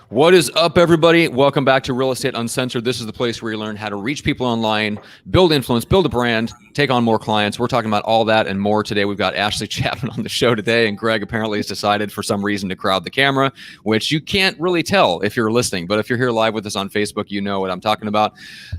What is up, everybody? Welcome back to Real Estate Uncensored. This is the place where you learn how to reach people online, build influence, build a brand, take on more clients. We're talking about all that and more today. We've got Ashlee Chapman on the show today, and Greg apparently has decided for some reason to crowd the camera, which you can't really tell if you're listening. But if you're here live with us on Facebook, you know what I'm talking about.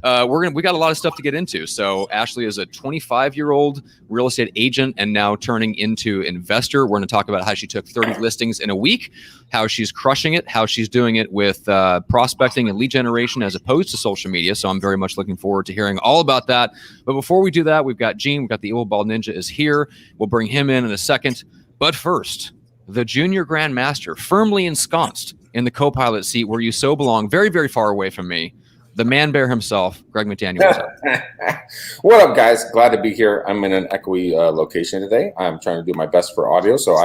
We got a lot of stuff to get into. So Ashlee is a 25-year-old real estate agent and now turning into investor. We're going to talk about how she took 30 listings in a week, how she's crushing it, how she's doing it with prospecting and lead generation as opposed to social media. So I'm very much looking forward to hearing all about that. But before we do that, we've got Gene. We've got the Evil Bald Ninja is here. We'll bring him in a second. But first, the Junior Grand Master, firmly ensconced in the co-pilot seat where you so belong, very, very far away from me. The man bear himself, Greg McDaniel. What up, guys? Glad to be here. I'm in an echoey location today. I'm trying to do my best for audio. So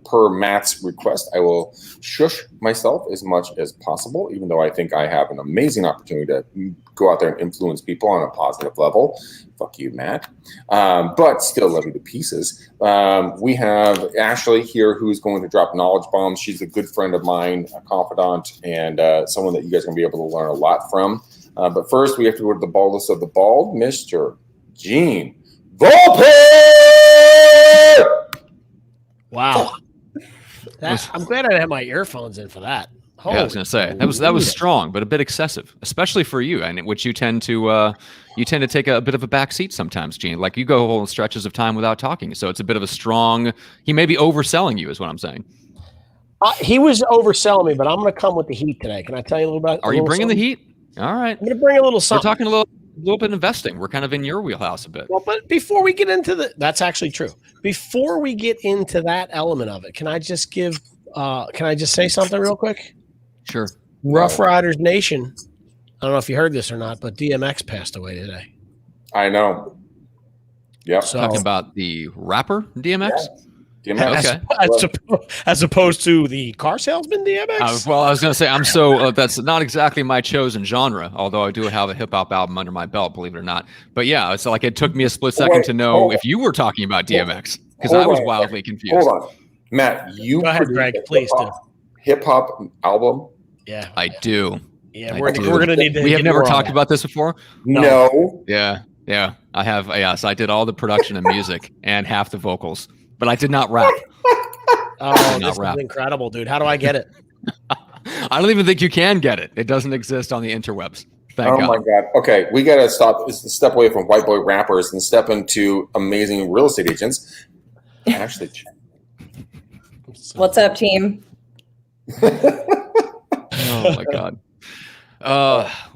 per Matt's request, I will shush myself as much as possible, even though I think I have an amazing opportunity to go out there and influence people on a positive level. Fuck you, Matt. But still love you to pieces. We have Ashlee here who's going to drop knowledge bombs. She's a good friend of mine, a confidant, and someone that you guys are going to be able to learn a lot from. But first, we have to go to the baldest of the bald, Mr. Gene Volpe! Wow. I'm glad I didn't have my earphones in for that. Yeah, I was going to say that was strong, but a bit excessive, especially for you, and which you tend to take a bit of a back seat sometimes, Gene. Like you go whole stretches of time without talking, so it's a bit of a strong. He may be overselling you, is what I'm saying. He was overselling me, but I'm going to come with the heat today. Can I tell you a little about? Are you bringing the heat? All right, I'm going to bring a little something. We're talking a little bit of investing. We're kind of in your wheelhouse a bit. Well, but before we get into that's actually true. Before we get into that element of it, can I just say something real quick? Sure. Rough Riders Nation. I don't know if you heard this or not, but DMX passed away today. I know. Yep. So, talking about the rapper DMX? Yeah. DMX. Okay. As opposed to the car salesman DMX? Well, I was going to say, that's not exactly my chosen genre, although I do have a hip hop album under my belt, believe it or not. But yeah, it's like it took me a split second to know if you were talking about DMX because I was wildly confused. Hold on. Matt, you go ahead, Greg, please do. Hip hop album? Yeah. I do. Yeah, we're going to need to. We have never talked about this before? No. Yeah. I have. Yes, I did all the production and music and half the vocals. But I did not rap. Oh, this is incredible, dude. How do I get it? I don't even think you can get it. It doesn't exist on the interwebs. Thank God. My God. Okay, we got to step away from white boy rappers and step into amazing real estate agents. Ashlee. What's up, team? Oh, my God.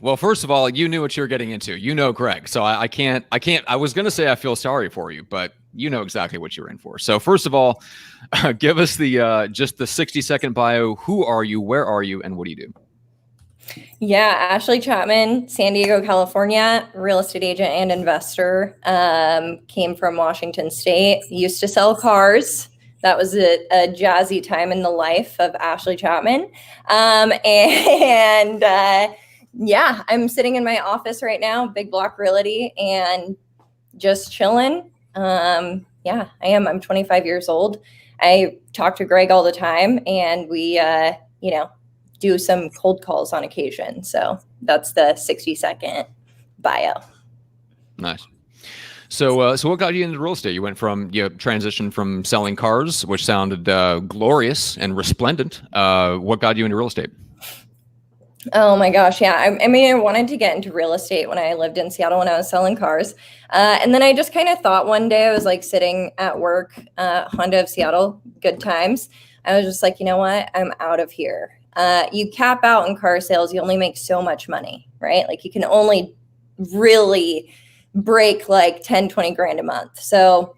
Well, first of all, you knew what you were getting into. You know Greg. So I can't. I was going to say I feel sorry for you, but you know exactly what you're in for. So first of all, give us just the 60-second bio. Who are you? Where are you? And what do you do? Yeah, Ashlee Chapman, San Diego, California, real estate agent and investor. Came from Washington State. Used to sell cars. That was a jazzy time in the life of Ashlee Chapman. Yeah, I'm sitting in my office right now, Big Block Realty, and just chilling. Yeah, I am. I'm 25 years old. I talk to Greg all the time, and we, do some cold calls on occasion. So that's the 60-second bio. Nice. So what got you into real estate? You transitioned from selling cars, which sounded glorious and resplendent. What got you into real estate? Oh my gosh. Yeah. I wanted to get into real estate when I lived in Seattle when I was selling cars. And then I just kind of thought one day I was like sitting at work, Honda of Seattle, good times. I was just like, you know what? I'm out of here. You cap out in car sales. You only make so much money, right? Like you can only really break like 10, 20 grand a month. So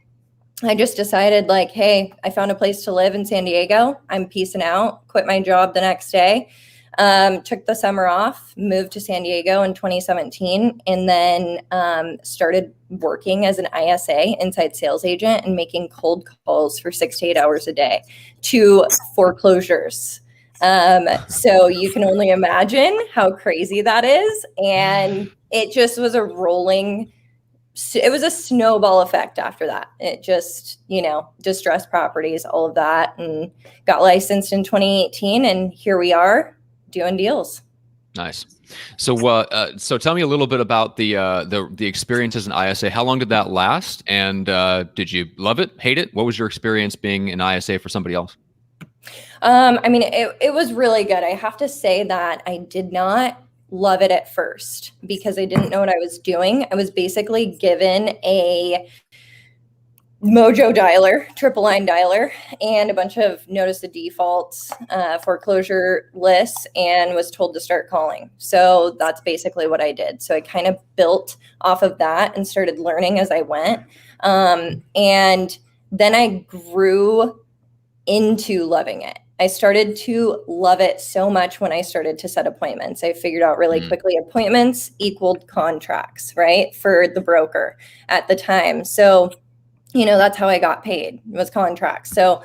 I just decided like, hey, I found a place to live in San Diego. I'm peacing out, quit my job the next day. Took the summer off, moved to San Diego in 2017, and then started working as an ISA, inside sales agent, and making cold calls for 6 to 8 hours a day to foreclosures. So you can only imagine how crazy that is. And it just was a rolling it was a snowball effect after that. It just, distressed properties, all of that, and got licensed in 2018. And here we are doing deals. Nice. So tell me a little bit about the experiences in ISA. How long did that last? And did you love it, hate it? What was your experience being in ISA for somebody else? It was really good. I have to say that I did not love it at first because I didn't know what I was doing. I was basically given a Mojo dialer, triple line dialer, and a bunch of notice of defaults, foreclosure lists, and was told to start calling. So that's basically what I did. So I kind of built off of that and started learning as I went. And then I grew into loving it. I started to love it so much when I started to set appointments. I figured out really quickly appointments equaled contracts, right? For the broker at the time. So, that's how I got paid, was contracts. So,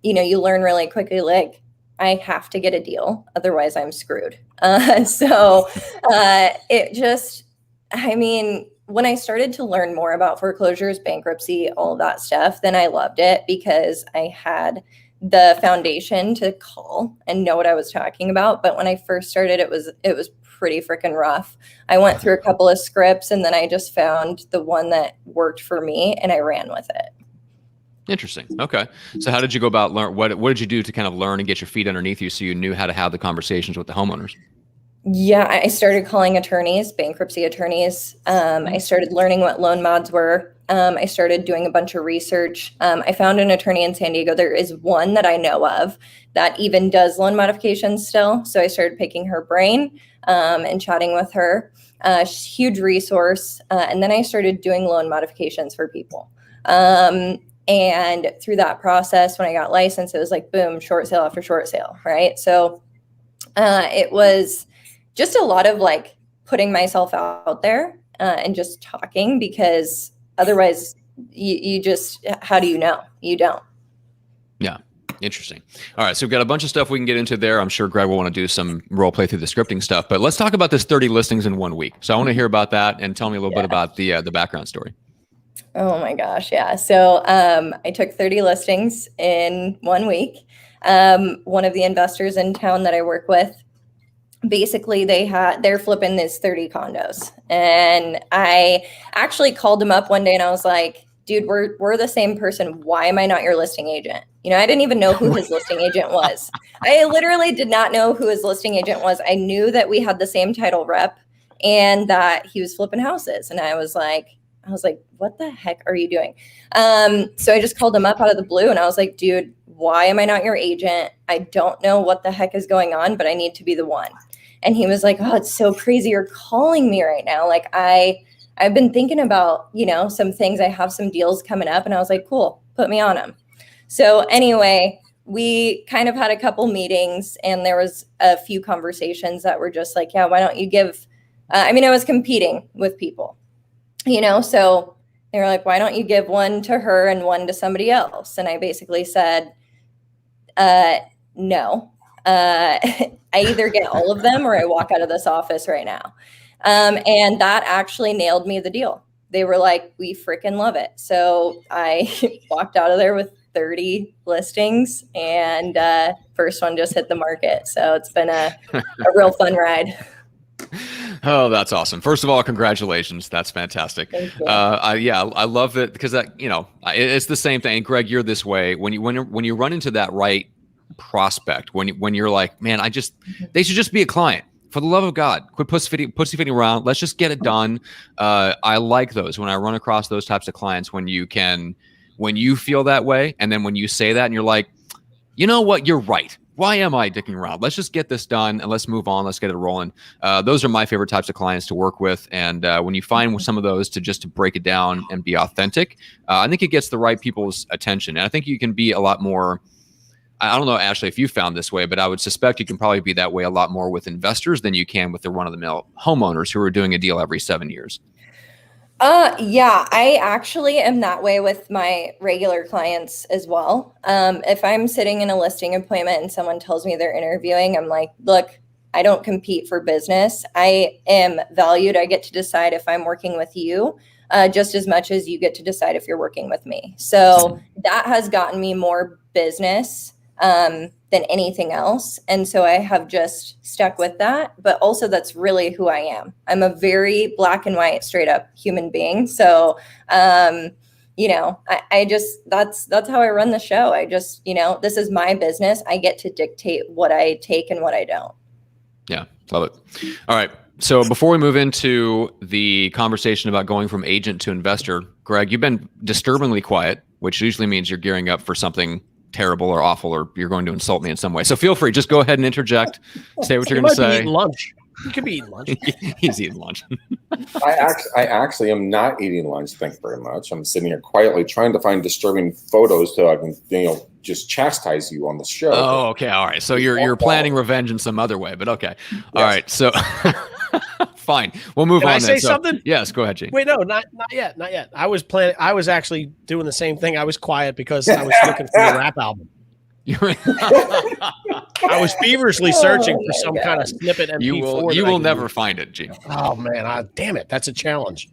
you learn really quickly, like, I have to get a deal, otherwise I'm screwed. When I started to learn more about foreclosures, bankruptcy, all of that stuff, then I loved it because I had the foundation to call and know what I was talking about. But when I first started, it was pretty freaking rough. I went through a couple of scripts and then I just found the one that worked for me and I ran with it. Interesting. Okay. So how did you go about learn? What did you do to kind of learn and get your feet underneath you so you knew how to have the conversations with the homeowners? Yeah, I started calling attorneys, bankruptcy attorneys. I started learning what loan mods were. I started doing a bunch of research. I found an attorney in San Diego. There is one that I know of that even does loan modifications still. So I started picking her brain and chatting with her. Huge resource. And then I started doing loan modifications for people. And through that process, when I got licensed, it was like, boom, short sale after short sale, right? So it was just a lot of like putting myself out there and just talking, because otherwise you just, how do you know? You don't. Yeah. Interesting. All right. So we've got a bunch of stuff we can get into there. I'm sure Greg will want to do some role play through the scripting stuff, but let's talk about this 30 listings in 1 week. So I want to hear about that and tell me a little bit about the background story. Oh my gosh. Yeah. So I took 30 listings in 1 week. One of the investors in town that I work with, basically they're flipping these 30 condos. And I actually called him up one day and I was like, dude, we're the same person. Why am I not your listing agent? I didn't even know who his listing agent was. I literally did not know who his listing agent was. I knew that we had the same title rep and that he was flipping houses. And I was like, what the heck are you doing? So I just called him up out of the blue and I was like, dude, why am I not your agent? I don't know what the heck is going on, but I need to be the one. And he was like, oh, it's so crazy you're calling me right now. Like I've been thinking about, some things. I have some deals coming up. And I was like, cool, put me on them. So anyway, we kind of had a couple meetings and there was a few conversations that were just like, yeah, why don't you give, I was competing with people, so they were like, why don't you give one to her and one to somebody else? And I basically said, no. I either get all of them or I walk out of this office right now. And that actually nailed me the deal. They were like, we freaking love it. So I walked out of there with 30 listings and first one just hit the market. So it's been a real fun ride. Oh, that's awesome. First of all, congratulations. That's fantastic. Thank you. I love it because that, it's the same thing. Greg, you're this way when you run into that right prospect, when you're like, man, they should just be a client. For the love of God, quit pussyfooting around. Let's just get it done. I like those when I run across those types of clients, when you feel that way. And then when you say that and you're like, you know what, you're right. Why am I dicking around? Let's just get this done and let's move on. Let's get it rolling. Those are my favorite types of clients to work with. And when you find some of those to break it down and be authentic, I think it gets the right people's attention. And I think you can be a lot more, I don't know, Ashlee, if you found this way, but I would suspect you can probably be that way a lot more with investors than you can with the run-of-the-mill homeowners who are doing a deal every 7 years. Yeah, I actually am that way with my regular clients as well. If I'm sitting in a listing appointment and someone tells me they're interviewing, I'm like, look, I don't compete for business. I am valued. I get to decide if I'm working with you just as much as you get to decide if you're working with me. So that has gotten me more business than anything else. And so I have just stuck with that. But also that's really who I am. I'm a very black and white, straight up human being. So, you know, I just, that's how I run the show. I just, you know, this is my business. I get to dictate what I take and what I don't. Yeah. Love it. All right. So before we move into the conversation about going from agent to investor, Greg, you've been disturbingly quiet, which usually means you're gearing up for something terrible or awful, or you're going to insult me in some way. So feel free, just go ahead and interject, say what you're going to say. Eating lunch. You could be eating lunch. He's eating lunch. I actually am not eating lunch. Thank you very much. I'm sitting here quietly trying to find disturbing photos so I can, you know, just chastise you on the show. Oh, okay. All right. So you're planning revenge in some other way, but okay. All right. So fine. We'll move on. Can I say then. something? Yes, go ahead, Gene. Wait, no, not yet. Not yet. I was actually doing the same thing. I was quiet because I was looking for a rap album. I was feverishly searching for some kind of snippet MP4. You will never find it, Gene. Oh man, damn it. That's a challenge.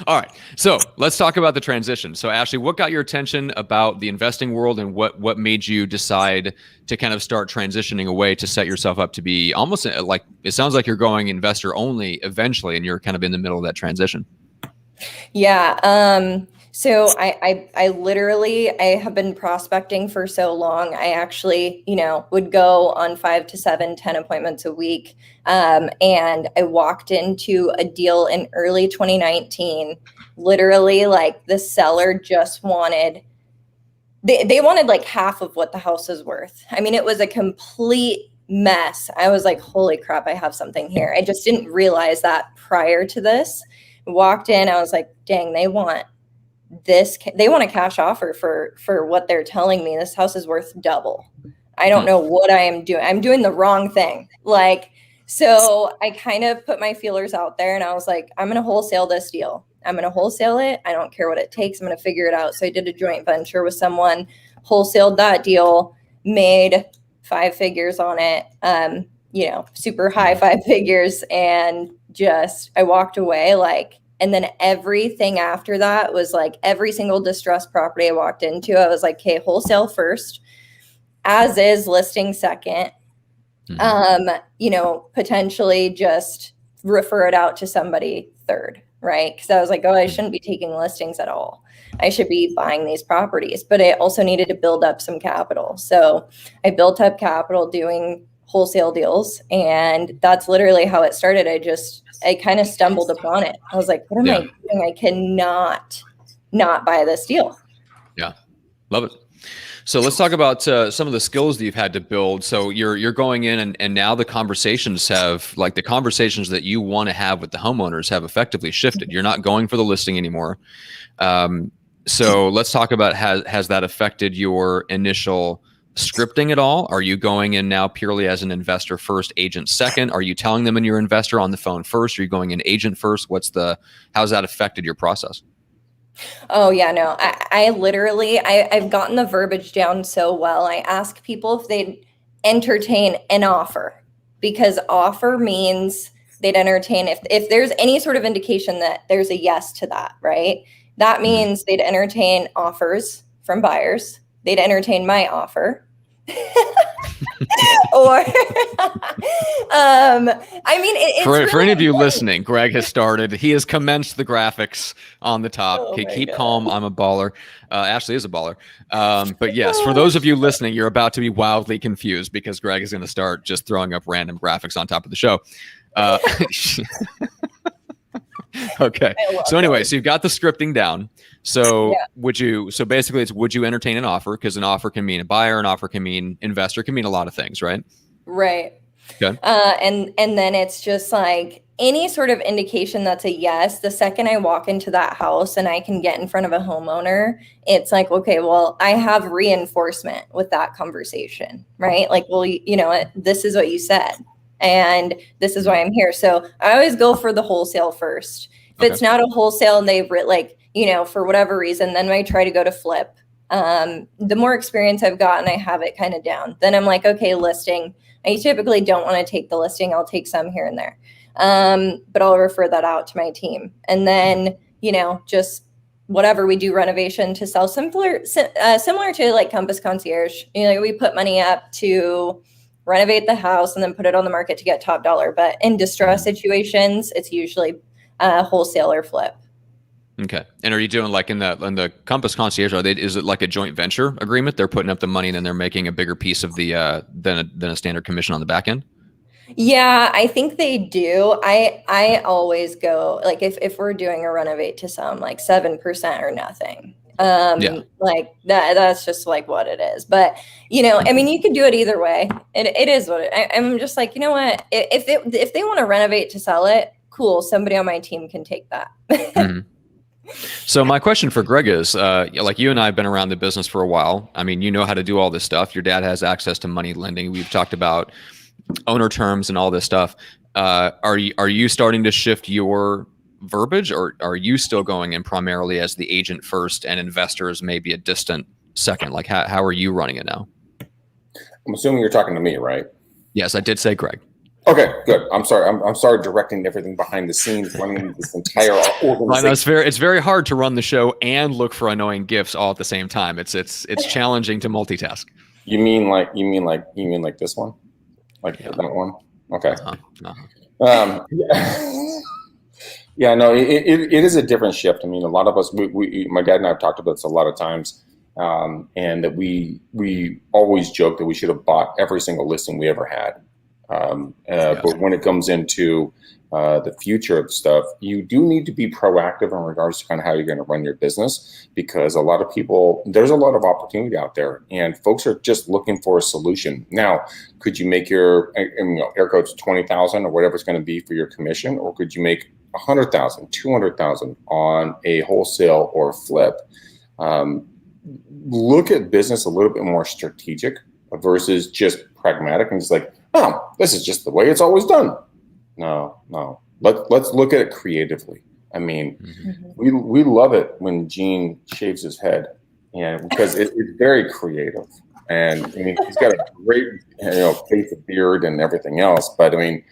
All right. So let's talk about the transition. So Ashlee, what got your attention about the investing world, and what made you decide to kind of start transitioning away to set yourself up to be almost like, it sounds like you're going investor only eventually, and you're kind of in the middle of that transition. Yeah. So I literally, I have been prospecting for so long. I actually, you know, would go on 5 to 7, 10 appointments a week. And I walked into a deal in early 2019, literally like the seller just wanted, they wanted like half of what the house is worth. I mean, it was a complete mess. I was like, holy crap, I have something here. I just didn't realize that prior to this. Walked in, I was like, dang, they want a cash offer for what they're telling me. This house is worth double. I don't know what I am doing. I'm doing the wrong thing. Like, so I kind of put my feelers out there, and I was like, I'm going to wholesale this deal. I'm going to wholesale it. I don't care what it takes. I'm going to figure it out. So I did a joint venture with someone, wholesaled that deal, made 5 figures on it. You know, super high 5 figures, and just, I walked away like, and then everything after that was like every single distressed property I walked into, I was like, okay, wholesale first, as is, listing second, you know, potentially just refer it out to somebody third, right? Because I was like, oh, I shouldn't be taking listings at all. I should be buying these properties, but I also needed to build up some capital. So I built up capital doing wholesale deals, and that's literally how it started. I kind of stumbled upon it. I was like, what am I doing? I cannot not buy this deal. Yeah. Love it. So let's talk about some of the skills that you've had to build. So you're going in, and now the conversations that you want to have with the homeowners have effectively shifted. You're not going for the listing anymore. So let's talk about, has that affected your initial scripting at all? Are you going in now purely as an investor first, agent second? Are you telling them when you're an investor on the phone first? Are you going in agent first? How's that affected your process? Oh yeah, no, I literally, I've gotten the verbiage down so well. I ask people if they'd entertain an offer, because offer means they'd entertain if there's any sort of indication that there's a yes to that, right? That means they'd entertain offers from buyers. They'd entertain my offer. Or, I mean, it's for really any of you listening, Greg has started. He has commenced the graphics on the top. Oh Okay, keep God. calm. I'm a baller. Ashlee is a baller. But yes, for those of you listening, you're about to be wildly confused because Greg is going to start just throwing up random graphics on top of the show. Okay. So anyway, so you've got the scripting down. So would you entertain an offer? Because an offer can mean a buyer, an offer can mean investor, can mean a lot of things, right? Right. Okay. And then it's just like any sort of indication that's a yes. The second I walk into that house and I can get in front of a homeowner, it's like, okay, well, I have reinforcement with that conversation, right? Like, well, you know, this is what you said, and this is why I'm here. So I always go for the wholesale first. If it's not a wholesale and they've like, you know, for whatever reason, then I try to go to flip. The more experience I've gotten, I have it kind of down. Then I'm like, okay, listing. I typically don't want to take the listing. I'll take some here and there. But I'll refer that out to my team. And then, just whatever we do renovation to sell, similar to like Compass Concierge. We put money up to renovate the house and then put it on the market to get top dollar. But in distress situations, it's usually a wholesale or flip. Okay. And are you doing like in the Compass Concierge, is it like a joint venture agreement? They're putting up the money and then they're making a bigger piece of the than a standard commission on the back end? Yeah, I think they do. I always go like if we're doing a renovate to some like 7% or nothing. Like that's just like what it is. But I mean, you could do it either way. It is what I'm just like, you know what? If they want to renovate to sell it, cool. Somebody on my team can take that. Mm-hmm. So my question for Greg is, like you and I have been around the business for a while. I mean, you know how to do all this stuff. Your dad has access to money lending. We've talked about owner terms and all this stuff. Are you starting to shift your verbiage, or are you still going in primarily as the agent first and investors maybe a distant second? Like how are you running it now? I'm assuming you're talking to me, right? Yes, I did say Greg. Okay, good. I'm sorry. I'm sorry directing everything behind the scenes, running this entire organization. I know it's very hard to run the show and look for annoying gifts all at the same time. It's challenging to multitask. You mean like this one? Like that one? Okay. Yeah, no, it is a different shift. I mean, a lot of us, my dad and I have talked about this a lot of times, and that we always joke that we should have bought every single listing we ever had. But when it comes into the future of stuff, you do need to be proactive in regards to kind of how you're going to run your business, because a lot of people, there's a lot of opportunity out there and folks are just looking for a solution. Now, could you make your air quotes 20,000 or whatever it's going to be for your commission, or could you make 100,000, 200,000 on a wholesale or flip? Look at business a little bit more strategic versus just pragmatic and just like, oh, this is just the way it's always done. No. Let's look at it creatively. I mean, we love it when Gene shaves his head, and because it's very creative. And I mean, he's got a great face of beard and everything else. But I mean,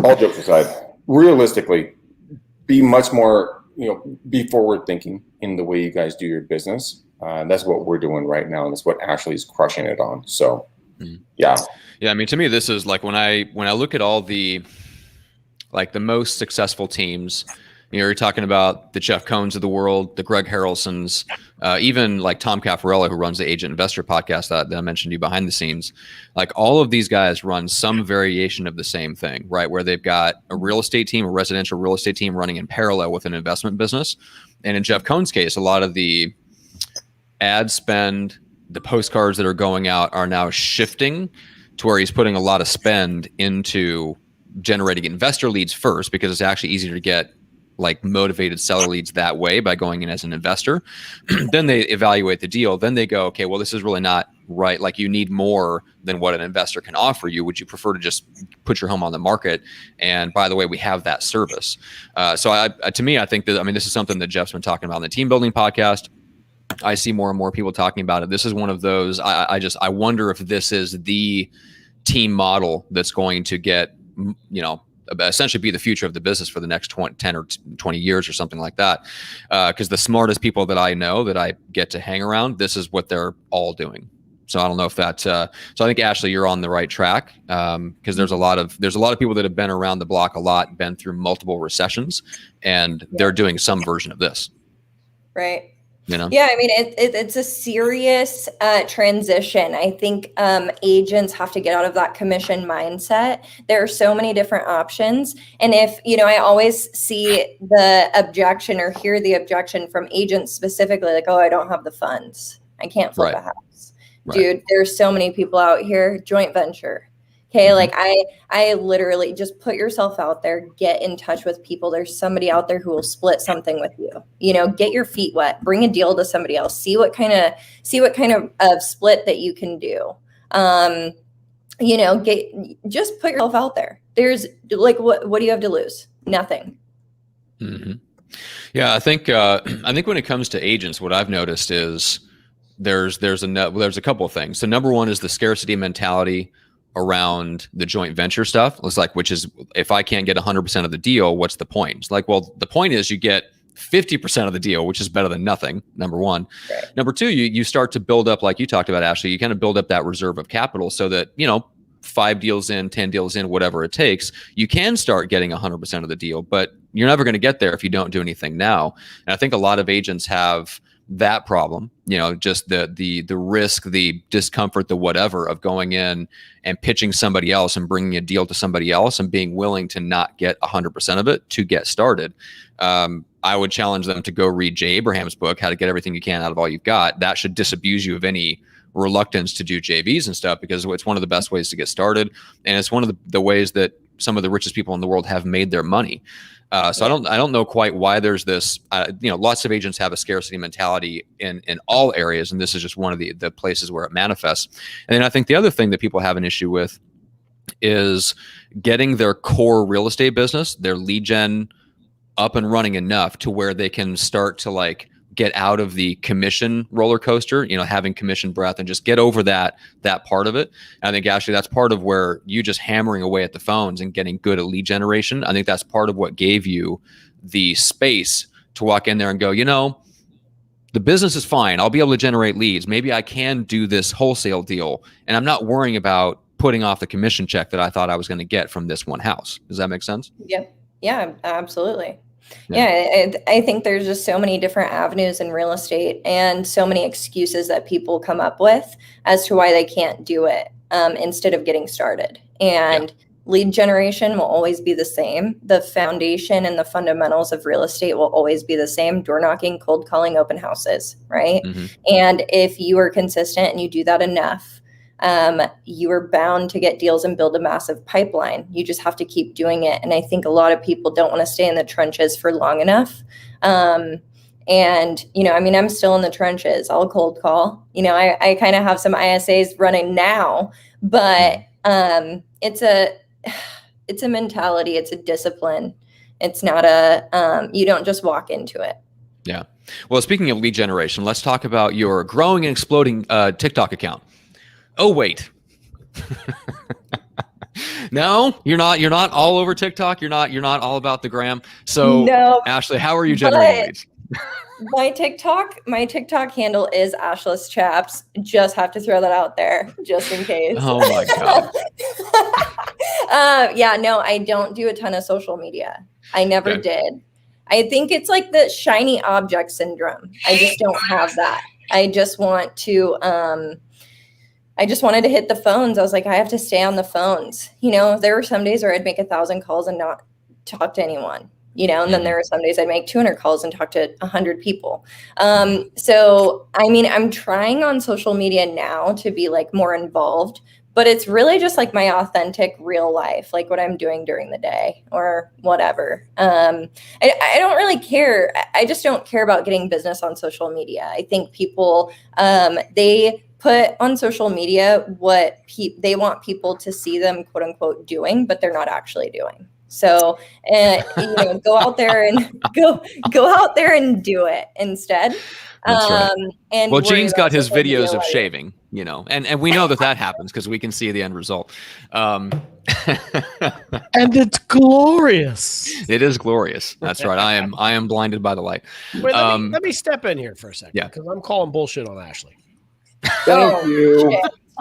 all jokes aside, realistically, be much more, be forward thinking in the way you guys do your business. That's what we're doing right now, and that's what Ashlee's crushing it on. So, yeah. I mean, to me, this is like when I look at all the most successful teams. You're talking about the Jeff Cohns of the world, the Greg Harrelsons, even like Tom Caffarella, who runs the Agent Investor podcast that I mentioned to you behind the scenes. Like all of these guys run some variation of the same thing, right? Where they've got a real estate team, a residential real estate team running in parallel with an investment business. And in Jeff Cohn's case, a lot of the ad spend, the postcards that are going out are now shifting to where he's putting a lot of spend into generating investor leads first, because it's actually easier to get like motivated seller leads that way by going in as an investor. Then they evaluate the deal. Then they go, okay, well, this is really not right. Like you need more than what an investor can offer you. Would you prefer to just put your home on the market? And by the way, we have that service. So to me, I think that, this is something that Jeff's been talking about on the team building podcast. I see more and more people talking about it. This is one of those, I wonder if this is the team model that's going to get, essentially be the future of the business for the next 10 or 20 years or something like that. Because the smartest people that I know that I get to hang around, this is what they're all doing. So I don't know if that, so I think Ashlee, you're on the right track. Because there's a lot of people that have been around the block a lot, been through multiple recessions, and they're doing some version of this. Right. Yeah, it's a serious transition. I think agents have to get out of that commission mindset. There are so many different options. And if, I always see the objection or hear the objection from agents specifically, like, oh, I don't have the funds. I can't flip a house. Right. Dude, there's so many people out here, joint venture. Okay, like I literally just put yourself out there, get in touch with people. There's somebody out there who will split something with you. Get your feet wet, bring a deal to somebody else, see what kind of split that you can do. Just put yourself out there. There's like, what do you have to lose? Nothing. Mm-hmm. Yeah, I think when it comes to agents, what I've noticed is there's a couple of things. So number one is the scarcity mentality around the joint venture stuff. It's like, which is, if I can't get 100% of the deal, what's the point? It's like, well, the point is you get 50% of the deal, which is better than nothing. Number one. Right. Number two, you start to build up, like you talked about, Ashlee, you kind of build up that reserve of capital so that, 5 deals in, 10 deals in, whatever it takes, you can start getting 100% of the deal, but you're never going to get there if you don't do anything now. And I think a lot of agents have that problem, just the risk, the discomfort, the whatever of going in and pitching somebody else and bringing a deal to somebody else and being willing to not get 100% of it to get started. I would challenge them to go read Jay Abraham's book, How to Get Everything You Can Out of All You've Got. That should disabuse you of any reluctance to do JVs and stuff, because it's one of the best ways to get started. And it's one of the ways that some of the richest people in the world have made their money. So I don't know quite why there's this, lots of agents have a scarcity mentality in all areas. And this is just one of the places where it manifests. And then I think the other thing that people have an issue with is getting their core real estate business, their lead gen, up and running enough to where they can start to get out of the commission roller coaster, having commission breath, and just get over that part of it. And I think actually that's part of where you just hammering away at the phones and getting good at lead generation. I think that's part of what gave you the space to walk in there and go, the business is fine. I'll be able to generate leads. Maybe I can do this wholesale deal, and I'm not worrying about putting off the commission check that I thought I was going to get from this one house. Does that make sense? Yeah, absolutely. Yeah, I think there's just so many different avenues in real estate and so many excuses that people come up with as to why they can't do it instead of getting started. And lead generation will always be the same. The foundation and the fundamentals of real estate will always be the same: door knocking, cold calling, open houses, right? Mm-hmm. And if you are consistent and you do that enough, you are bound to get deals and build a massive pipeline. You just have to keep doing it. And I think a lot of people don't want to stay in the trenches for long enough. And, I'm still in the trenches. I'll cold call. I kind of have some ISAs running now, but it's a mentality. It's a discipline. It's not you don't just walk into it. Yeah. Well, speaking of lead generation, let's talk about your growing and exploding TikTok account. Oh, wait. No, you're not all over TikTok. You're not all about the gram. So no, Ashlee, how are you generating leads? My TikTok handle is Ashlee Chaps. Just have to throw that out there just in case. Oh my God. No, I don't do a ton of social media. I never did. I think it's like the shiny object syndrome. I just don't have that. I just want to, I just wanted to hit the phones. I was like, I have to stay on the phones. There were some days where I'd make 1,000 calls and not talk to anyone, and then there were some days I'd make 200 calls and talk to 100 people. So, I'm trying on social media now to be more involved, but it's really just my authentic real life, what I'm doing during the day or whatever. I don't really care. I just don't care about getting business on social media. I think people, they put on social media what they want people to see them, quote unquote, doing, but they're not actually doing. So, go out there and go out there and do it instead. That's right. And Gene's got his videos of shaving, and we know that happens because we can see the end result. And it's glorious. It is glorious. That's right. I am blinded by the light. Wait, let me step in here for a second. Yeah, because I'm calling bullshit on Ashlee.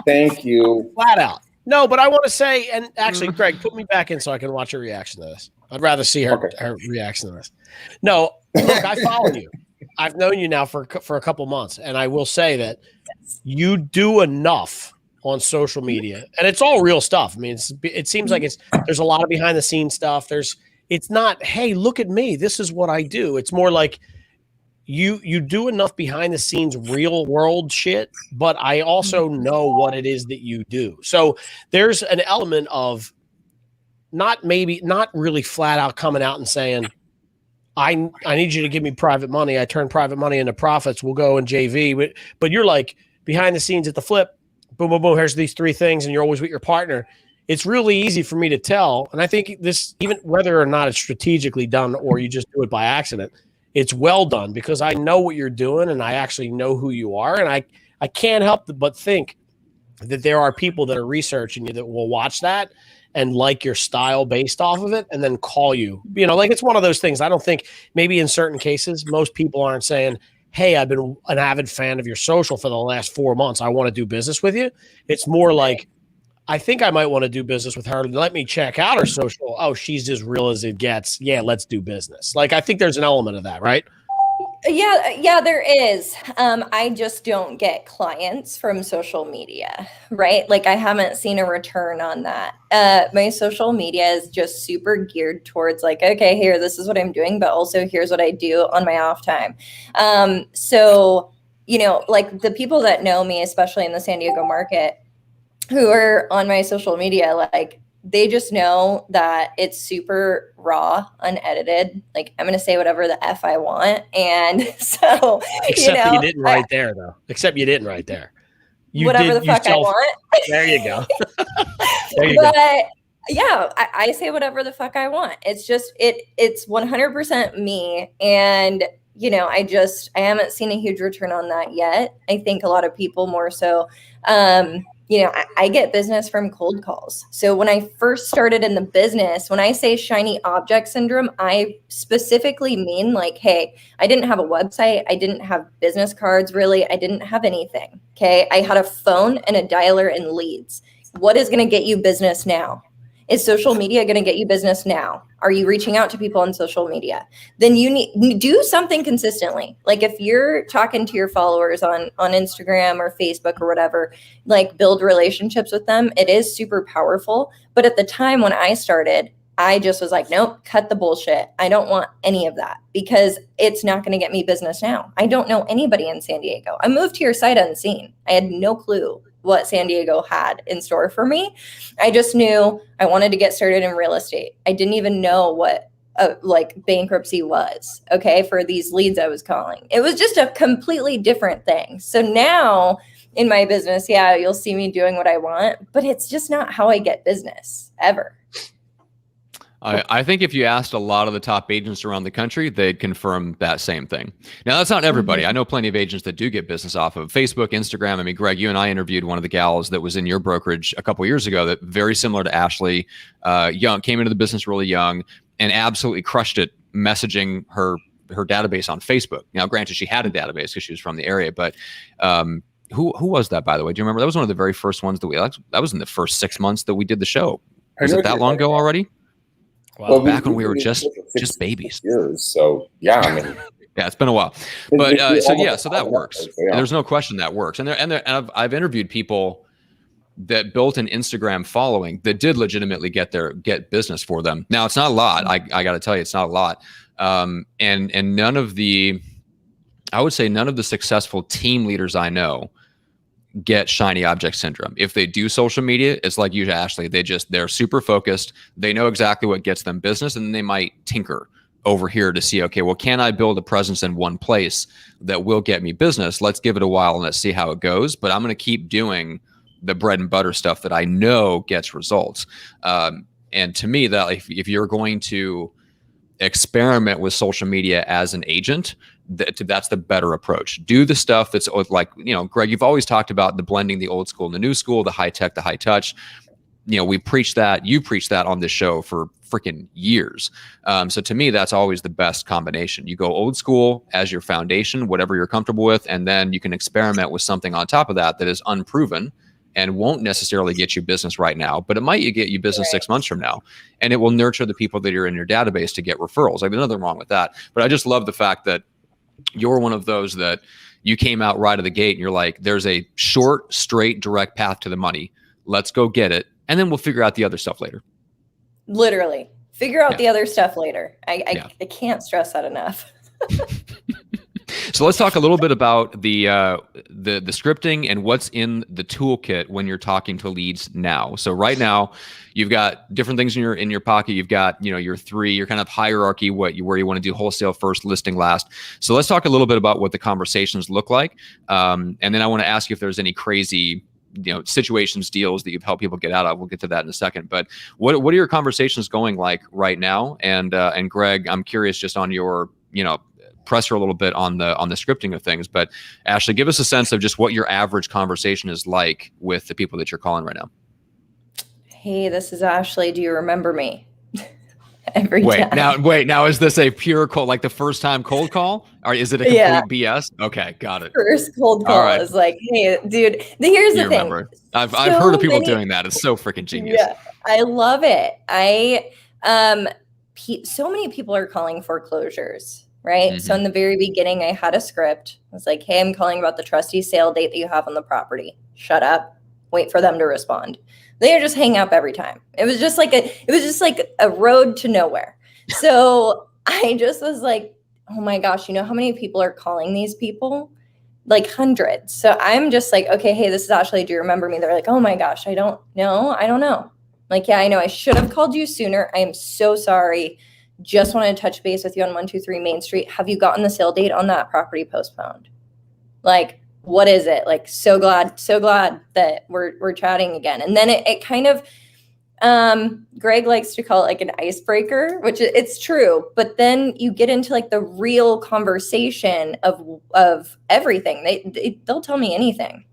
Thank you. Flat out. No, but I want to say, and actually, Greg, put me back in so I can watch her reaction to this. I'd rather see her reaction to this. No, look, I follow you. I've known you now for a couple months, and I will say that you do enough on social media, and it's all real stuff. It seems like there's a lot of behind the scenes stuff. It's not, hey, look at me, this is what I do. It's more like you do enough behind the scenes real world shit, but I also know what it is that you do. So there's an element of not really flat out coming out and saying, I need you to give me private money. I turn private money into profits. We'll go in JV. But you're behind the scenes at the flip, boom, boom, boom. Here's these 3 things. And you're always with your partner. It's really easy for me to tell. And I think this, even whether or not it's strategically done or you just do it by accident, it's well done because I know what you're doing and I actually know who you are. And I can't help but think that there are people that are researching you that will watch that and like your style based off of it and then call you. Like it's one of those things. I don't think maybe in certain cases, most people aren't saying, hey, I've been an avid fan of your social for the last 4 months. I want to do business with you. It's more like, I think I might want to do business with her. Let me check out her social. Oh, she's as real as it gets. Yeah, let's do business. Like, I think there's an element of that, right? Yeah, there is. I just don't get clients from social media, right? Like I haven't seen a return on that. My social media is just super geared towards like, okay, here, this is what I'm doing, but also here's what I do on my off time. So, like the people that know me, especially in the San Diego market, who are on my social media, like they just know that it's super raw, unedited. Like I'm going to say whatever the F I want. And so, Except you didn't write there though. Except you didn't write there. Whatever the fuck I want. There you go. But yeah, I say whatever the fuck I want. It's just, it's 100% me. And I haven't seen a huge return on that yet. I think a lot of people more so, I get business from cold calls. So when I first started in the business, when I say shiny object syndrome, I specifically mean like, hey, I didn't have a website. I didn't have business cards, really. I didn't have anything. Okay. I had a phone and a dialer and leads. What is going to get you business now? Is social media going to get you business now? Are you reaching out to people on social media? Then you need do something consistently. Like if you're talking to your followers on Instagram or Facebook or whatever, like build relationships with them. It is super powerful. But at the time when I started, I just was like, nope, cut the bullshit. I don't want any of that because it's not going to get me business now. I don't know anybody in San Diego. I moved here sight unseen. I had no clue what San Diego had in store for me. I just knew I wanted to get started in real estate. I didn't even know what like bankruptcy was, okay, for these leads I was calling. It was just a completely different thing. So now in my business, yeah, you'll see me doing what I want, but it's just not how I get business ever. I think if you asked a lot of the top agents around the country, they'd confirm that same thing. Now, that's not everybody. I know plenty of agents that do get business off of Facebook, Instagram. I mean, Greg, you and I interviewed one of the gals that was in your brokerage a couple of years ago that very similar to Ashlee, young, came into the business really young and absolutely crushed it messaging her database on Facebook. Now, granted, she had a database because she was from the area, but who was that, by the way? Do you remember? That was one of the very first ones that was in the first 6 months that we did the show. Was it that long ago already? Well, back when we were just babies. Years, so yeah, I mean, yeah, it's been a while, but so that works. Yeah. There's no question that works. And I've interviewed people that built an Instagram following that did legitimately get business for them. Now it's not a lot. I got to tell you, it's not a lot. And none of the successful team leaders I know get shiny object syndrome. If they do social media, it's like you, Ashlee, they're super focused. They know exactly what gets them business, and then they might tinker over here to see, okay, well, can I build a presence in one place that will get me business? Let's give it a while and let's see how it goes. But I'm going to keep doing the bread and butter stuff that I know gets results. And to me, that if you're going to experiment with social media as an agent, that's the better approach. Do the stuff that's like, Greg, you've always talked about the blending the old school and the new school, the high tech, the high touch. We preach that. You preach that on this show for freaking years. So to me, that's always the best combination. You go old school as your foundation, whatever you're comfortable with, and then you can experiment with something on top of that is unproven and won't necessarily get you business right now, but it might get you business 6 months from now. And it will nurture the people that are in your database to get referrals. Like, there's nothing wrong with that. But I just love the fact that you're one of those that you came out right of the gate and you're like, there's a short, straight, direct path to the money. Let's go get it. And then we'll figure out the other stuff later. Literally figure out the other stuff later. I can't stress that enough. So let's talk a little bit about the scripting and what's in the toolkit when you're talking to leads now. So right now, you've got different things in your pocket. You've got your kind of hierarchy, where you want to do wholesale first, listing last. So let's talk a little bit about what the conversations look like, and then I want to ask you if there's any crazy situations, deals that you've helped people get out of. We'll get to that in a second. But what are your conversations going like right now? And Greg, I'm curious just on your press her a little bit on the scripting of things. But Ashlee, give us a sense of just what your average conversation is like with the people that you're calling right now. Hey, this is Ashlee. Do you remember me? Every time. Now, is this a pure cold, like the first time cold call, or is it a complete BS? Okay, got it. First cold call is like, hey, dude. Here's the thing. I've heard of people doing that. It's so freaking genius. Yeah, I love it. So many people are calling foreclosures, right? Mm-hmm. So in the very beginning, I had a script. I was like, hey, I'm calling about the trustee sale date that you have on the property. Shut up. Wait for them to respond. They would just hang up every time. It was just like a road to nowhere. So I just was like, oh my gosh, you know how many people are calling these people? Like hundreds. So I'm just like, okay, hey, this is Ashlee. Do you remember me? They're like, oh my gosh, I don't know. Like, yeah, I know I should have called you sooner. I am so sorry. Just wanted to touch base with you on 123 Main Street. Have you gotten the sale date on that property postponed? Like, what is it? Like, so glad that we're chatting again. And then it kind of, Greg likes to call it like an icebreaker, which it's true. But then you get into like the real conversation of everything. They'll tell me anything.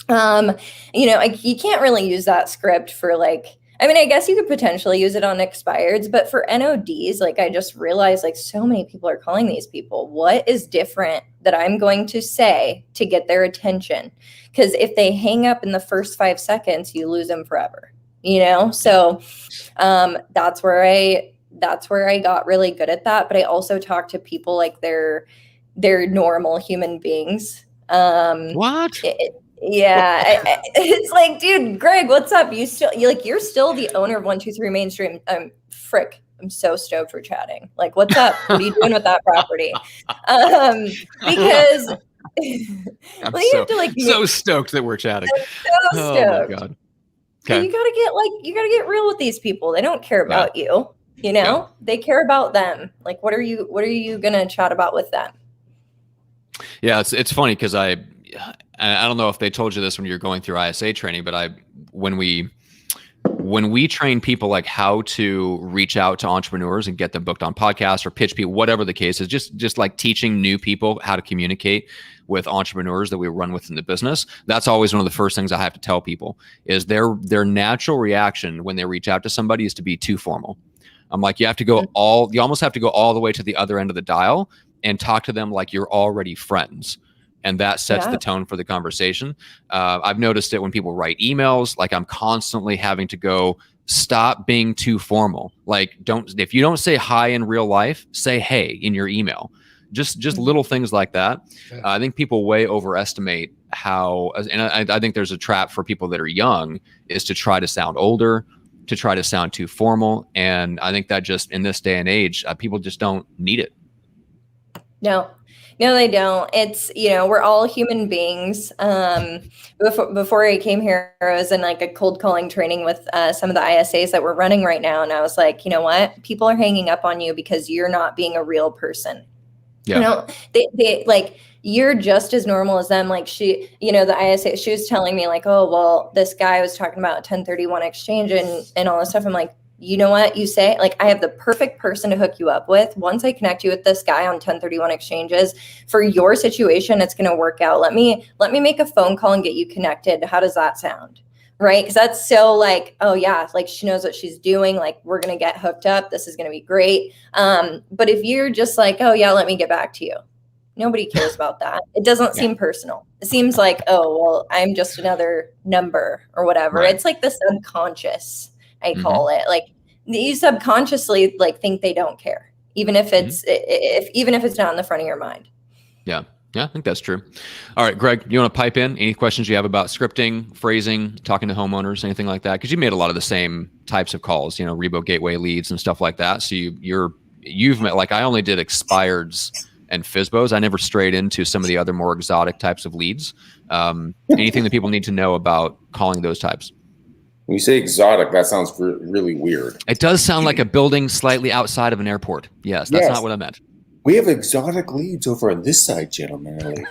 You can't really use that script for like, I mean, I guess you could potentially use it on expireds, but for NODs, like I just realized like so many people are calling these people. What is different that I'm going to say to get their attention? Because if they hang up in the first 5 seconds, you lose them forever, So that's where I got really good at that. But I also talk to people like they're normal human beings. What? Yeah, it's like, dude, Greg, what's up? You're still the owner of 123 Main Street. Frick, I'm so stoked we're chatting. Like, what's up? What are you doing with that property? Because I'm so stoked that we're chatting. I'm so stoked. Oh my God. Okay. You gotta get real with these people. They don't care about you. They care about them. Like, what are you gonna chat about with them? Yeah, it's funny because I don't know if they told you this when you're going through ISA training, but when we train people like how to reach out to entrepreneurs and get them booked on podcasts or pitch people, whatever the case is, just like teaching new people how to communicate with entrepreneurs that we run with in the business. That's always one of the first things I have to tell people is their natural reaction when they reach out to somebody is to be too formal. I'm like, you almost have to go all the way to the other end of the dial and talk to them like you're already friends. And that sets the tone for the conversation. I've noticed it when people write emails, like I'm constantly having to go, stop being too formal. Like if you don't say hi in real life, say hey in your email. Just little things like that. I think people way overestimate how, and I think there's a trap for people that are young is to try to sound older, to try to sound too formal. And I think that just in this day and age, people just don't need it. No, they don't. It's, we're all human beings. Before I came here, I was in like a cold calling training with some of the ISAs that we're running right now. And I was like, you know what? People are hanging up on you because you're not being a real person. Yeah. They like, you're just as normal as them. Like the ISA, she was telling me like, oh, well, this guy was talking about 1031 exchange and all this stuff. I'm like, you know what you say? Like, I have the perfect person to hook you up with. Once I connect you with this guy on 1031 exchanges for your situation, it's going to work out. Let me make a phone call and get you connected. How does that sound? Right. Cause that's so like, oh yeah. Like she knows what she's doing. Like we're going to get hooked up. This is going to be great. But if you're just like, oh yeah, let me get back to you. Nobody cares about that. It doesn't seem personal. It seems like, oh, well, I'm just another number or whatever. Right. It's like the subconscious. I call it like you subconsciously like think they don't care, even if it's even if it's not in the front of your mind. Yeah, I think that's true. All right, Greg, you want to pipe in any questions you have about scripting, phrasing, talking to homeowners, anything like that? Because you made a lot of the same types of calls, Rebo Gateway leads and stuff like that. So you've met, like I only did expireds and FSBOs. I never strayed into some of the other more exotic types of leads. Anything that people need to know about calling those types? When you say exotic, that sounds really weird. It does sound like a building slightly outside of an airport. Yes, that's not what I meant. We have exotic leads over on this side, gentlemen.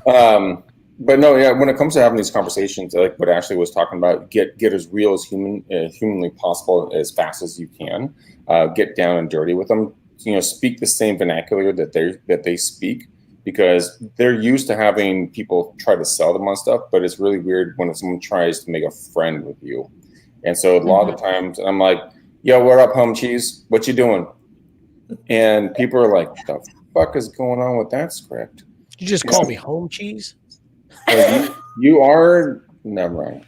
But no, yeah. When it comes to having these conversations, like what Ashlee was talking about, get as real as humanly possible as fast as you can. Get down and dirty with them. speak the same vernacular that they speak, because they're used to having people try to sell them on stuff, but it's really weird when someone tries to make a friend with you. And so a lot of the times I'm like, yo, what up, home cheese? What you doing? And people are like, the fuck is going on with that script? You just call me home cheese? You are never mind.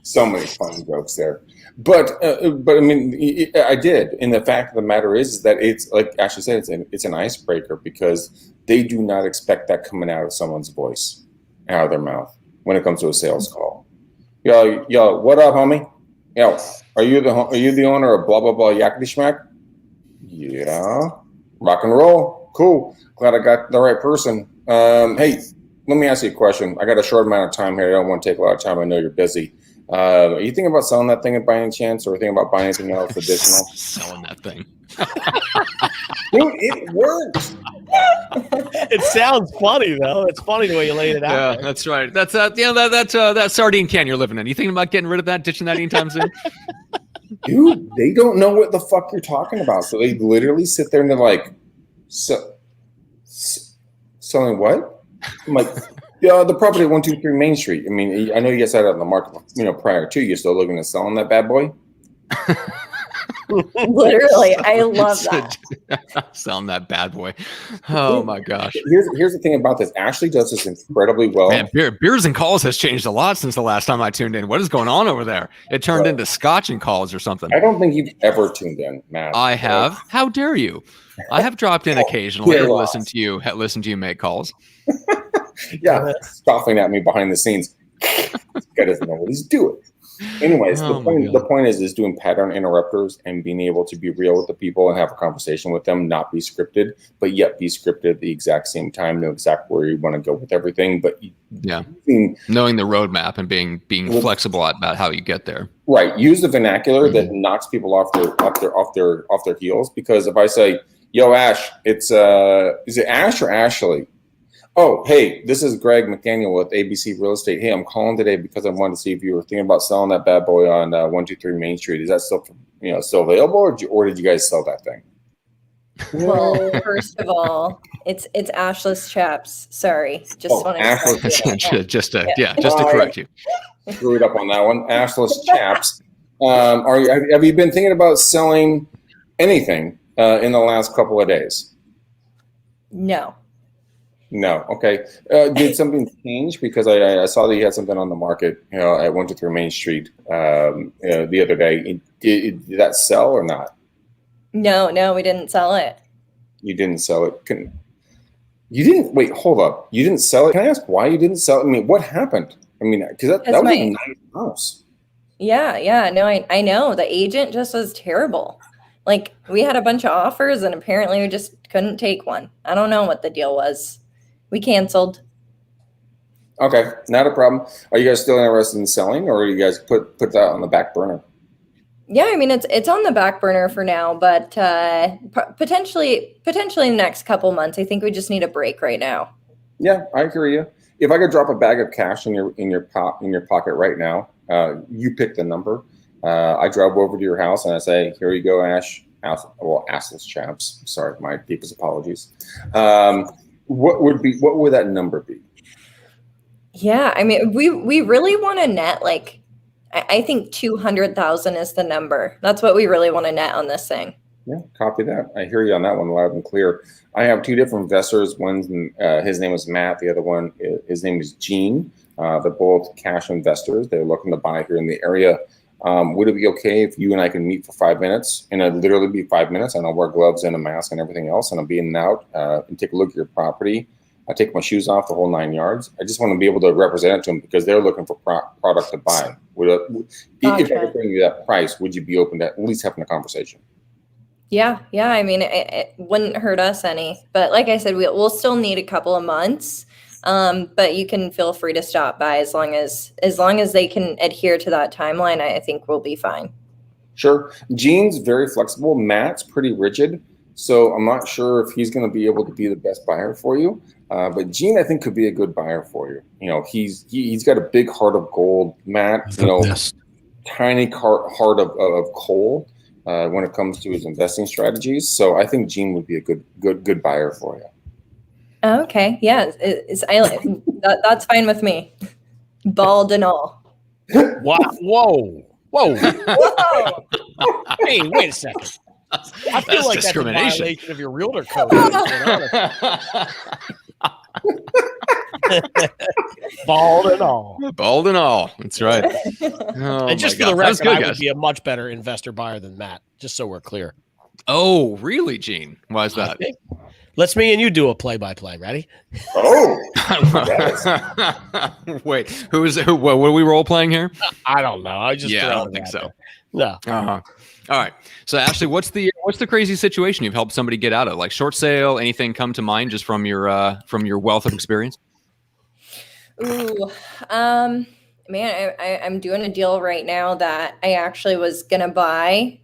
So many funny jokes there. But I mean, I did. And the fact of the matter is that it's like Ashley said, it's an icebreaker, because they do not expect that coming out of someone's voice, out of their mouth, when it comes to a sales call. Yo, what up, homie? Yo, are you the owner of blah blah blah yakety schmack? Yeah, rock and roll, cool. Glad I got the right person. Hey, let me ask you a question. I got a short amount of time here. I don't want to take a lot of time. I know you're busy. Are you thinking about selling that thing by any chance, or thinking about buying anything else additional? Selling that thing. Dude, it works. It sounds funny though. It's funny the way you laid it out. Yeah, there. that's right. That's that sardine can you're living in. You thinking about getting rid of that, ditching that anytime soon? Dude, they don't know what the fuck you're talking about. So they literally sit there and they're like, selling what? I'm like, yeah, the property at 123 Main Street. I mean, I know you guys had it on the market, prior to. You're still looking at selling that bad boy? Literally, I love that. Selling that bad boy. Oh my gosh. Here's the thing about this. Ashley does this incredibly well. Man, beers and calls has changed a lot since the last time I tuned in. What is going on over there? It turned into scotch and calls or something. I don't think you've ever tuned in, Matt. I have. Right? How dare you? I have dropped in occasionally to listen to you make calls. Yeah, scoffing at me behind the scenes. This guy doesn't know what he's doing. Anyways, the point is doing pattern interrupters and being able to be real with the people and have a conversation with them, not be scripted, but yet be scripted at the exact same time, know exactly where you want to go with everything. But knowing the roadmap and being flexible about how you get there. Right. Use the vernacular that knocks people off their heels. Because if I say, "Yo, Ash," it's is it Ash or Ashley? Oh, hey, this is Greg McDaniel with ABC Real Estate. Hey, I'm calling today because I wanted to see if you were thinking about selling that bad boy on 123 Main Street. Is that still available, or did you guys sell that thing? Well, first of all, it's Ashlee Chaps. Sorry, just wanted to just to correct you. Screwed up on that one. Ashlee Chaps. Have you been thinking about selling anything in the last couple of days? No. Okay. Did something change? Because I saw that you had something on the market, at 123 Main Street the other day. Did that sell or not? No, we didn't sell it. You didn't sell it. You didn't. Wait, hold up. You didn't sell it. Can I ask why you didn't sell it? I mean, what happened? I mean, because that was a nice house. Yeah. No, I know. The agent just was terrible. Like, we had a bunch of offers and apparently we just couldn't take one. I don't know what the deal was. We canceled. Okay, not a problem. Are you guys still interested in selling, or you guys put that on the back burner? Yeah, I mean it's on the back burner for now, but potentially in the next couple months. I think we just need a break right now. Yeah, I hear you. If I could drop a bag of cash in your pocket right now, you pick the number. I drive over to your house and I say, "Here you go, Ash." Assless Chaps. Sorry, my deepest apologies. What would that number be? Yeah, I mean, we really want to net, like, I think 200,000 is the number. That's what we really want to net on this thing. Yeah, copy that. I hear you on that one loud and clear. I have two different investors. One, his name is Matt. The other one, his name is Gene. They're both cash investors. They're looking to buy here in the area. Would it be okay if you and I can meet for 5 minutes? And it'd literally be 5 minutes, and I'll wear gloves and a mask and everything else, and I'll be in and out and take a look at your property. I take my shoes off, the whole 9 yards. I just want to be able to represent it to them because they're looking for product to buy. If I could bring you that price, would you be open to at least having a conversation? Yeah. I mean, it wouldn't hurt us any. But like I said, we'll still need a couple of months. But you can feel free to stop by as long as they can adhere to that timeline. I think we'll be fine. Sure. Gene's very flexible. Matt's pretty rigid. So I'm not sure if he's going to be able to be the best buyer for you. But Gene, I think, could be a good buyer for you. He's got a big heart of gold. Matt, tiny heart of coal. when it comes to his investing strategies. So I think Gene would be a good buyer for you. Okay, yeah, that's fine with me. Bald and all. Wow! Whoa! Whoa! Hey, wait a second. I feel like that's a violation of your realtor code. Bald and all. Bald and all. That's right. Oh, and just for the record, I would be a much better investor buyer than Matt, just so we're clear. Oh, really, Gene? Why is that? Let's me and you do a play-by-play. Ready? Oh. Wait, what are we role-playing here? I don't know. I don't think so. No. Uh-huh. All right. So, Ashlee, what's the crazy situation you've helped somebody get out of? Like short sale, anything come to mind just from your wealth of experience? Ooh, man, I'm doing a deal right now that I actually was gonna buy,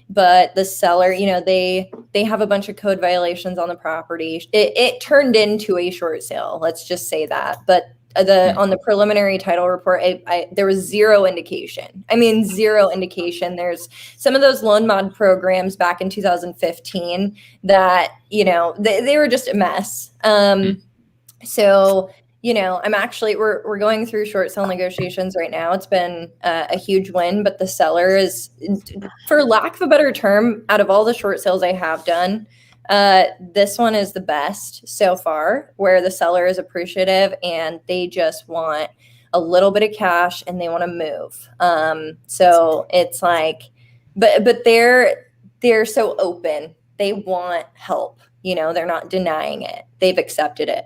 but the seller, they have a bunch of code violations on the property. It turned into a short sale. Let's just say that, but on the preliminary title report, there was zero indication. I mean, zero indication. There's some of those loan mod programs back in 2015 that, they were just a mess. So, we're going through short sale negotiations right now. It's been a huge win, but the seller is, for lack of a better term, out of all the short sales I have done, this one is the best so far, where the seller is appreciative and they just want a little bit of cash and they want to move. So it's like, but they're so open. They want help. They're not denying it. They've accepted it.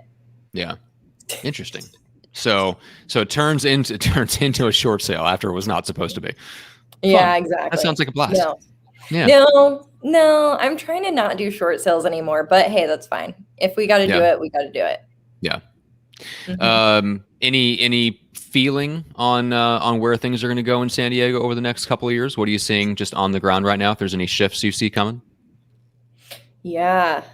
Yeah. Interesting. So it turns into a short sale after it was not supposed to be. Fun. Yeah, exactly. That sounds like a blast. No. Yeah. No, I'm trying to not do short sales anymore, but hey, that's fine. If we got to do it, we got to do it. Yeah. Mm-hmm. Any feeling on where things are going to go in San Diego over the next couple of years? What are you seeing just on the ground right now? If there's any shifts you see coming? Yeah.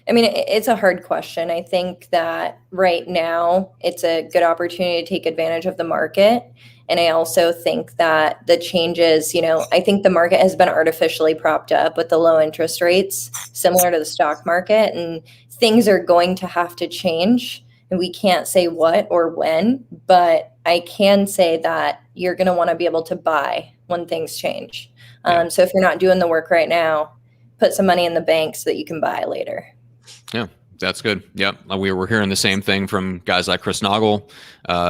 It's a hard question. I think that right now it's a good opportunity to take advantage of the market. And I also think that the changes, I think the market has been artificially propped up with the low interest rates, similar to the stock market, and things are going to have to change. And we can't say what or when, but I can say that you're going to want to be able to buy when things change. So if you're not doing the work right now, put some money in the bank so that you can buy later. Yeah, that's good. Yeah, we were hearing the same thing from guys like Chris Noggle,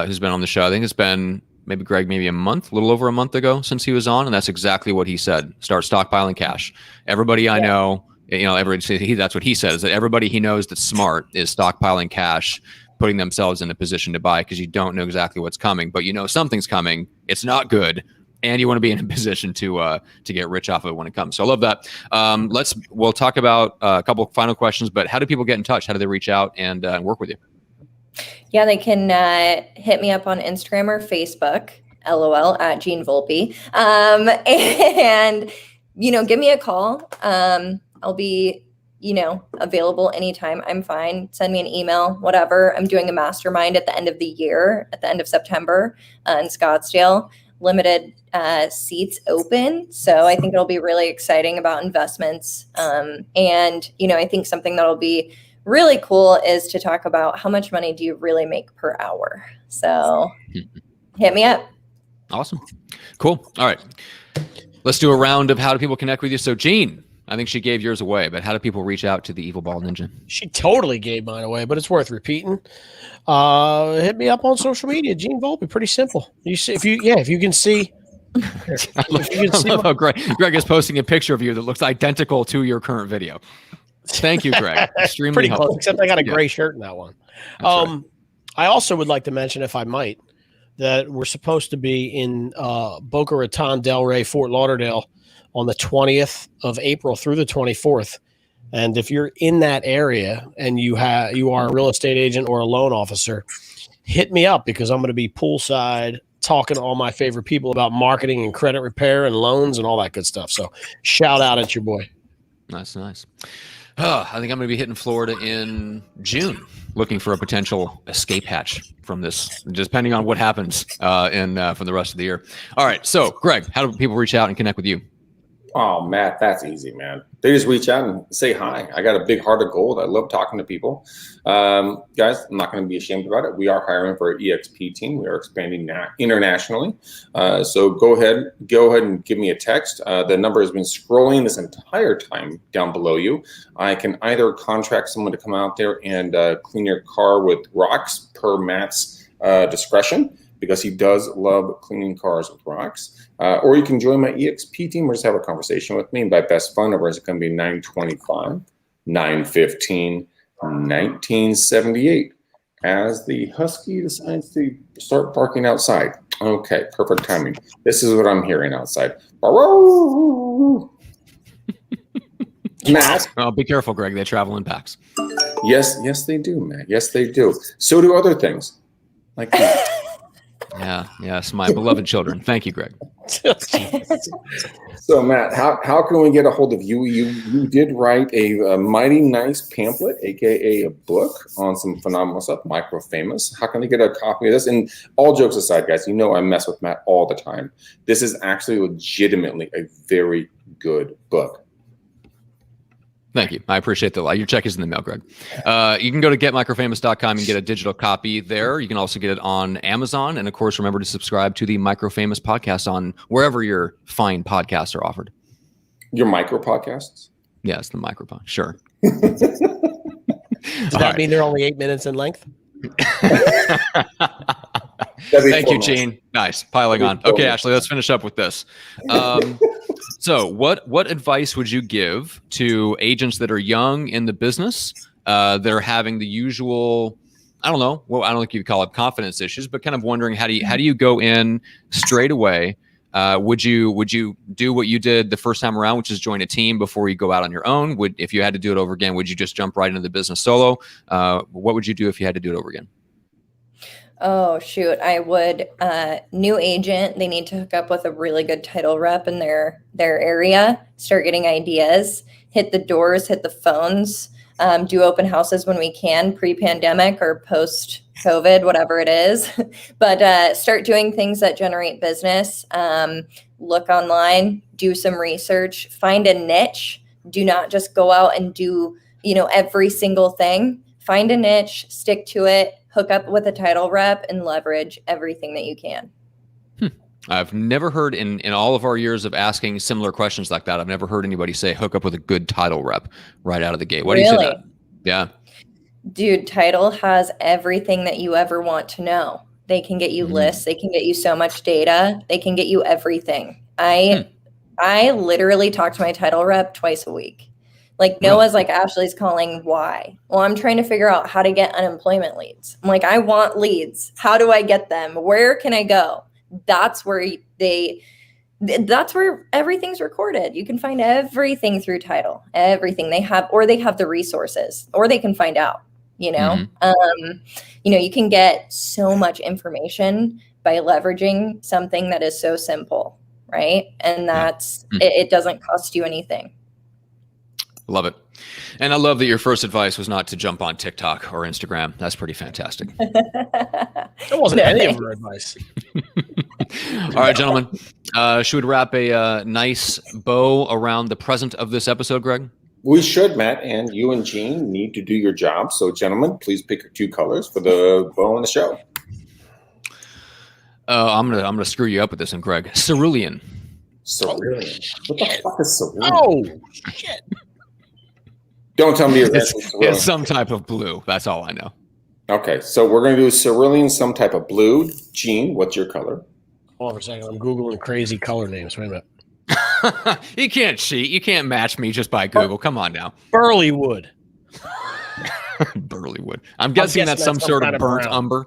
who's been on the show. I think it's been maybe a little over a month ago since he was on, and that's exactly what he said. Start stockpiling cash. Everybody I know, that's what he says, that everybody he knows that's smart is stockpiling cash, putting themselves in a position to buy, because you don't know exactly what's coming, but something's coming. It's not good. And you want to be in a position to get rich off of it when it comes. So I love that. We'll talk about a couple final questions, but how do people get in touch? How do they reach out and work with you? Yeah, they can hit me up on Instagram or Facebook, LOL, at Gene Volpe. And, give me a call. I'll be, available anytime. I'm fine. Send me an email, whatever. I'm doing a mastermind at the end of the year, at the end of September in Scottsdale. Limited seats open. So I think it'll be really exciting about investments. And, I think something that'll be really cool is to talk about how much money do you really make per hour. So hit me up. Awesome. Cool. All right. Let's do a round of how do people connect with you. So Gene, I think she gave yours away, but how do people reach out to the Evil Bald Ninja? She totally gave mine away, but it's worth repeating. Hit me up on social media, Gene Volpe. Pretty simple. If you can see. I love how Greg is posting a picture of you that looks identical to your current video. Thank you, Greg. Extremely pretty helpful. close, except I got a gray shirt in that one. Right. I also would like to mention, if I might, that we're supposed to be in Boca Raton, Delray, Fort Lauderdale on the 20th of April through the 24th. And if you're in that area and you are a real estate agent or a loan officer, hit me up, because I'm going to be poolside talking to all my favorite people about marketing and credit repair and loans and all that good stuff. So shout out at your boy. Nice. I think I'm going to be hitting Florida in June, looking for a potential escape hatch from this, just depending on what happens from the rest of the year. All right. So, Greg, how do people reach out and connect with you? Oh, Matt, that's easy, man. They just reach out and say hi. I got a big heart of gold. I love talking to people. Guys, I'm not going to be ashamed about it. We are hiring for an EXP team. We are expanding internationally. So go ahead and give me a text. The number has been scrolling this entire time down below you. I can either contract someone to come out there and clean your car with rocks per Matt's discretion, because he does love cleaning cars with rocks. Or you can join my EXP team or just have a conversation with me. And my best phone number is going to be 925-915-1978 as the husky decides to start barking outside. Okay, perfect timing. This is what I'm hearing outside. Matt. Oh, be careful, Greg. They travel in packs. Yes, they do, Matt. Yes, they do. So do other things. Like that. Yes, my beloved children. Thank you, Greg. So, Matt, how can we get a hold of you? You did write a mighty nice pamphlet, aka a book, on some phenomenal stuff, Micro Famous. How can they get a copy of this? And all jokes aside, guys, you know I mess with Matt all the time. This is actually legitimately a very good book. Thank you. I appreciate the lie. Your check is in the mail, Greg. You can go to getmicrofamous.com and get a digital copy there. You can also get it on Amazon. And of course, remember to subscribe to the Micro Famous podcast on wherever your fine podcasts are offered. Your micro podcasts? Yes, the micro pod. Sure. Does that mean they're only 8 minutes in length? Thank you, Gene. Nice. Piling on. Okay, Ashlee, let's finish up with this. So what advice would you give to agents that are young in the business, that are having the usual, I don't know, well, I don't think you'd call it confidence issues, but kind of wondering how do you go in straight away? Would you do what you did the first time around, which is join a team before you go out on your own? If you had to do it over again, would you just jump right into the business solo? What would you do if you had to do it over again? Oh, shoot. I would, new agent, they need to hook up with a really good title rep in their area, start getting ideas, hit the doors, hit the phones, do open houses when we can, pre-pandemic or post-COVID, whatever it is. But start doing things that generate business. Look online, do some research, find a niche. Do not just go out and do, every single thing. Find a niche, stick to it, hook up with a title rep, and leverage everything that you can. I've never heard in all of our years of asking similar questions like that, I've never heard anybody say hook up with a good title rep right out of the gate. What do you say to that? Yeah. Dude, title has everything that you ever want to know. They can get you lists. They can get you so much data. They can get you everything. I literally talk to my title rep twice a week. Like Noah's like, Ashlee's calling, why? Well, I'm trying to figure out how to get unemployment leads. I'm like, I want leads. How do I get them? Where can I go? That's where that's where everything's recorded. You can find everything through title, everything they have, or they have the resources, or they can find out, you can get so much information by leveraging something that is so simple, right? And it doesn't cost you anything. Love it. And I love that your first advice was not to jump on TikTok or Instagram. That's pretty fantastic. That wasn't any of her advice. All right, gentlemen. Should we wrap a nice bow around the present of this episode, Greg? We should, Matt, and you and Gene need to do your job. So, gentlemen, please pick your two colors for the bow on the show. I'm gonna screw you up with this one, Greg. Cerulean. Cerulean. What the fuck is cerulean? Oh, shit. Don't tell me it's some type of blue. That's all I know. Okay, so we're going to do cerulean, some type of blue. Gene, what's your color? Hold on for a second. I'm Googling crazy color names. Wait a minute. You can't cheat. You can't match me just by Google. Come on now. Burley wood. Burley wood. I'm guessing that's some sort of burnt umber.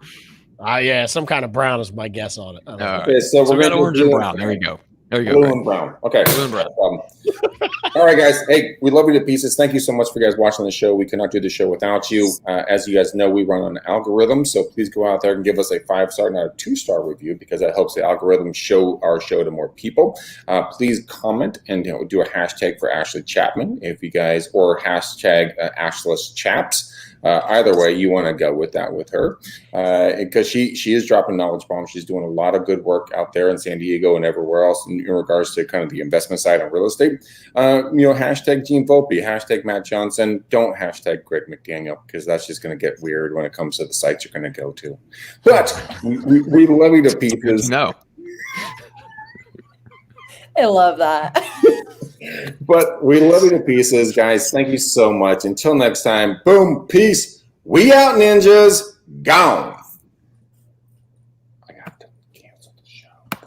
Yeah, some kind of brown is my guess on it. Okay, so we're going to orange and brown. There you go. Blue and brown. Okay. Blue and brown. No problem. All right, guys. Hey, we love you to pieces. Thank you so much for you guys watching the show. We cannot do the show without you. As you guys know, we run on an algorithm, so please go out there and give us a 5-star, not a 2-star review, because that helps the algorithm show our show to more people. Please comment and do a hashtag for Ashlee Chapman if you guys, or hashtag Ashlee Chaps. Either way, you want to go with that with her, because she is dropping knowledge bombs. She's doing a lot of good work out there in San Diego and everywhere else in regards to kind of the investment side on real estate. Hashtag Gene Volpe, hashtag Matt Johnson. Don't hashtag Greg McDaniel, because that's just going to get weird when it comes to the sites you're going to go to. But we love you to pieces. No. I love that. But we love you to pieces, guys. Thank you so much. Until next time, boom, peace. We out, ninjas. Gone.